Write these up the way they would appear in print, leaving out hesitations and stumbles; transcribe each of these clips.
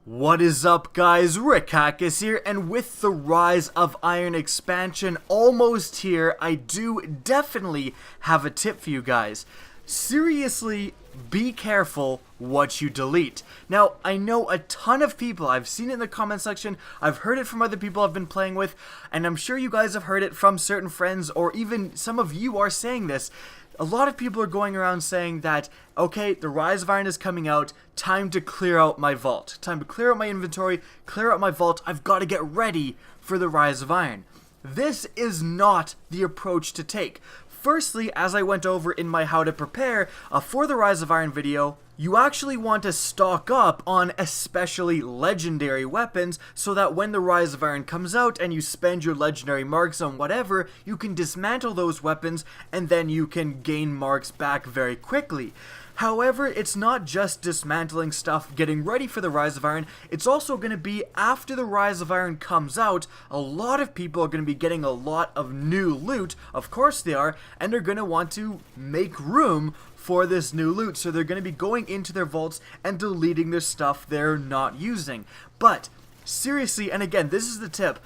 What is up, guys? Rick Hackis here, and with the Rise of Iron expansion almost here, I do definitely have a tip for you guys. Seriously, be careful what you delete. Now, I know a ton of people, I've seen it in the comment section, I've heard it from other people I've been playing with, and I'm sure you guys have heard it from certain friends, or even some of you are saying this. A lot of people are going around saying that, okay, the Rise of Iron is coming out, time to clear out my vault. Time to clear out my inventory, clear out my vault, I've got to get ready for the Rise of Iron. This is not the approach to take. Firstly, as I went over in my how to prepare for the Rise of Iron video, you actually want to stock up on especially legendary weapons so that when the Rise of Iron comes out and you spend your legendary marks on whatever, you can dismantle those weapons and then you can gain marks back very quickly. However, it's not just dismantling stuff, getting ready for the Rise of Iron, it's also going to be after the Rise of Iron comes out, a lot of people are going to be getting a lot of new loot, of course they are, and they're going to want to make room for this new loot, so they're going to be going into their vaults and deleting their stuff they're not using. But, seriously, and again, this is the tip,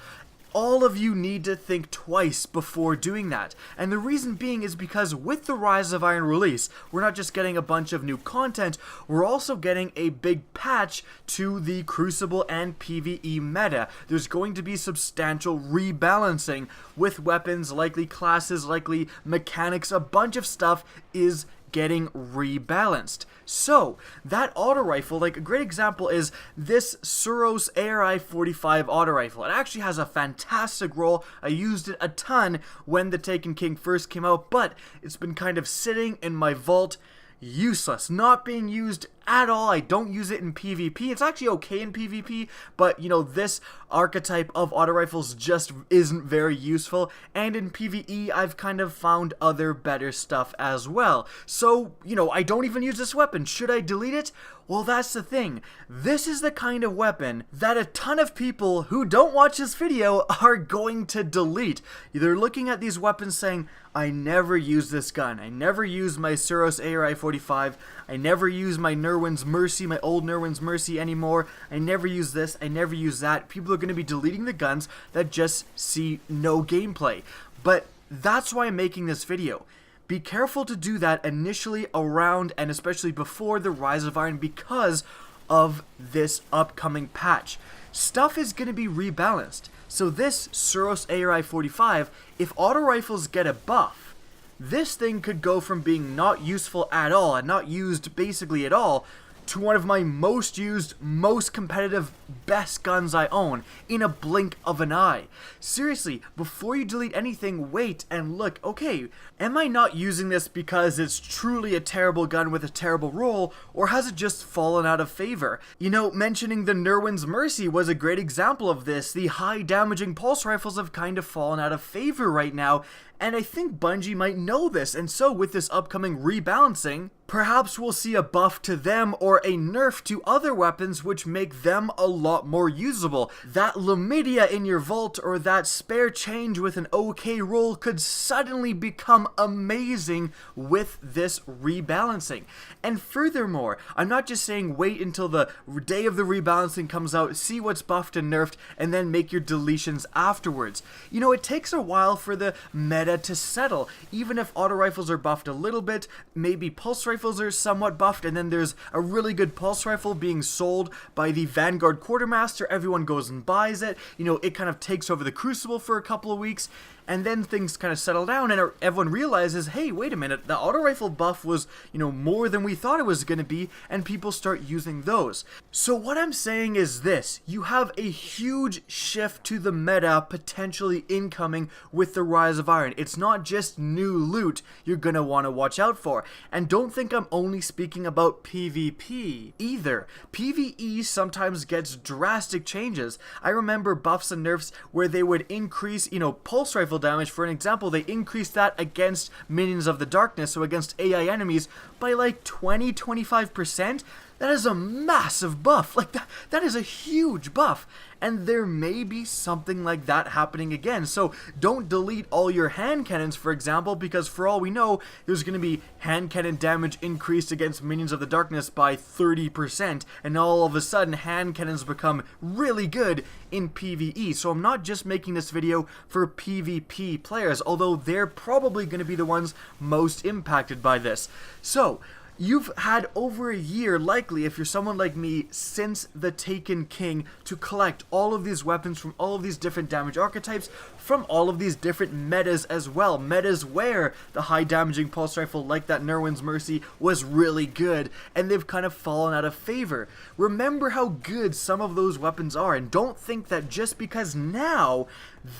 all of you need to think twice before doing that. And the reason being is because with the Rise of Iron release, we're not just getting a bunch of new content, we're also getting a big patch to the Crucible and PvE Meta. There's going to be substantial rebalancing with weapons, likely classes, likely mechanics, a bunch of stuff is getting rebalanced. So, that auto rifle, like a great example is this Suros ARI-45 auto rifle. It actually has a fantastic roll. I used it a ton when the Taken King first came out, but it's been kind of sitting in my vault, useless, not being used at all. I don't use it in PvP. It's actually okay in PvP, but you know, this archetype of auto rifles just isn't very useful, and in PvE I've kind of found other better stuff as well. So, you know, I don't even use this weapon. Should I delete it? Well, that's the thing. This is the kind of weapon that a ton of people who don't watch this video are going to delete. They're looking at these weapons saying, I never use this gun. I never use my Suros ARI-45. I never use my Nerwin's Mercy, my old Nerwin's Mercy anymore. I never use this. I never use that. People are going to be deleting the guns that just see no gameplay. But that's why I'm making this video. Be careful to do that initially around and especially before the Rise of Iron because of this upcoming patch. Stuff is going to be rebalanced. So this Suros ARI-45, if auto rifles get a buff, this thing could go from being not useful at all and not used basically at all to one of my most used, most competitive, best guns I own in a blink of an eye. Seriously, before you delete anything, wait and look, okay, am I not using this because it's truly a terrible gun with a terrible roll, or has it just fallen out of favor? You know, mentioning the Nerwin's Mercy was a great example of this. The high damaging pulse rifles have kind of fallen out of favor right now, and I think Bungie might know this, and so with this upcoming rebalancing, perhaps we'll see a buff to them or a nerf to other weapons which make them a lot more usable. That Lumidia in your vault or that spare change with an OK roll could suddenly become amazing with this rebalancing. And furthermore, I'm not just saying wait until the day of the rebalancing comes out, see what's buffed and nerfed, and then make your deletions afterwards. You know, it takes a while for the meta to settle. Even if auto rifles are buffed a little bit, maybe pulse rifles are somewhat buffed, and then there's a really good pulse rifle being sold by the Vanguard Quartermaster, everyone goes and buys it, you know, it kind of takes over the Crucible for a couple of weeks, and then things kind of settle down and everyone realizes, hey, wait a minute, the auto rifle buff was, you know, more than we thought it was going to be, and people start using those. So what I'm saying is this, you have a huge shift to the meta potentially incoming with the Rise of Iron. It's not just new loot you're going to want to watch out for. And don't think I'm only speaking about PvP either. PvE sometimes gets drastic changes. I remember buffs and nerfs where they would increase, you know, pulse rifle damage, for an example, they increased that against Minions of the Darkness, so against AI enemies, by like 20-25%. That is a massive buff. Like, that is a huge buff. And there may be something like that happening again. So don't delete all your hand cannons, for example, because for all we know, there's going to be hand cannon damage increased against minions of the darkness by 30%. And all of a sudden, hand cannons become really good in PvE. So I'm not just making this video for PvP players, although they're probably going to be the ones most impacted by this. So you've had over a year, likely, if you're someone like me, since the Taken King to collect all of these weapons from all of these different damage archetypes, from all of these different metas as well. Metas where the high damaging pulse rifle like that Nerwin's Mercy was really good, and they've kind of fallen out of favor. Remember how good some of those weapons are, and don't think that just because now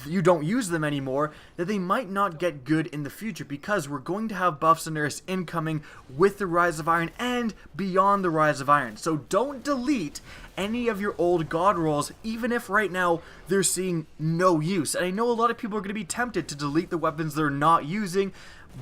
you don't use them anymore, that they might not get good in the future, because we're going to have buffs and nerfs incoming with the Rise of Iron and beyond the Rise of Iron. So don't delete any of your old god rolls, even if right now they're seeing no use. And I know a lot of people are going to be tempted to delete the weapons they're not using,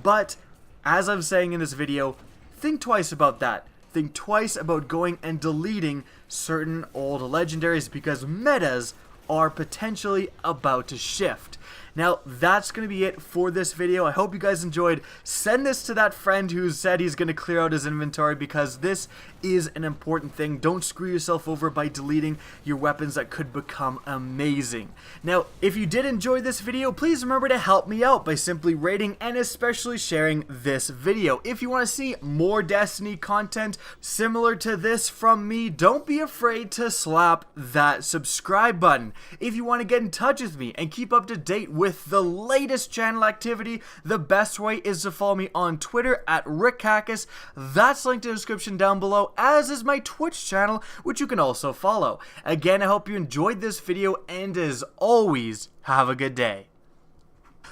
but as I'm saying in this video, think twice about that. Think twice about going and deleting certain old legendaries, because metas are potentially about to shift. Now, that's going to be it for this video. I hope you guys enjoyed. Send this to that friend who said he's going to clear out his inventory, because this is an important thing. Don't screw yourself over by deleting your weapons that could become amazing. Now, if you did enjoy this video, please remember to help me out by simply rating and especially sharing this video. If you want to see more Destiny content similar to this from me, don't be afraid to slap that subscribe button. If you want to get in touch with me and keep up to date with the latest channel activity, the best way is to follow me on Twitter at RickHackis. That's linked in the description down below, as is my Twitch channel, which you can also follow. Again, I hope you enjoyed this video, and as always, have a good day.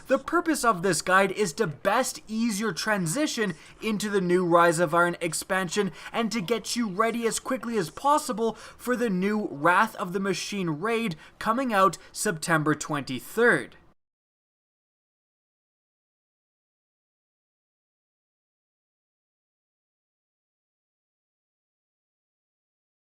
The purpose of this guide is to best ease your transition into the new Rise of Iron expansion, and to get you ready as quickly as possible for the new Wrath of the Machine raid coming out September 23rd.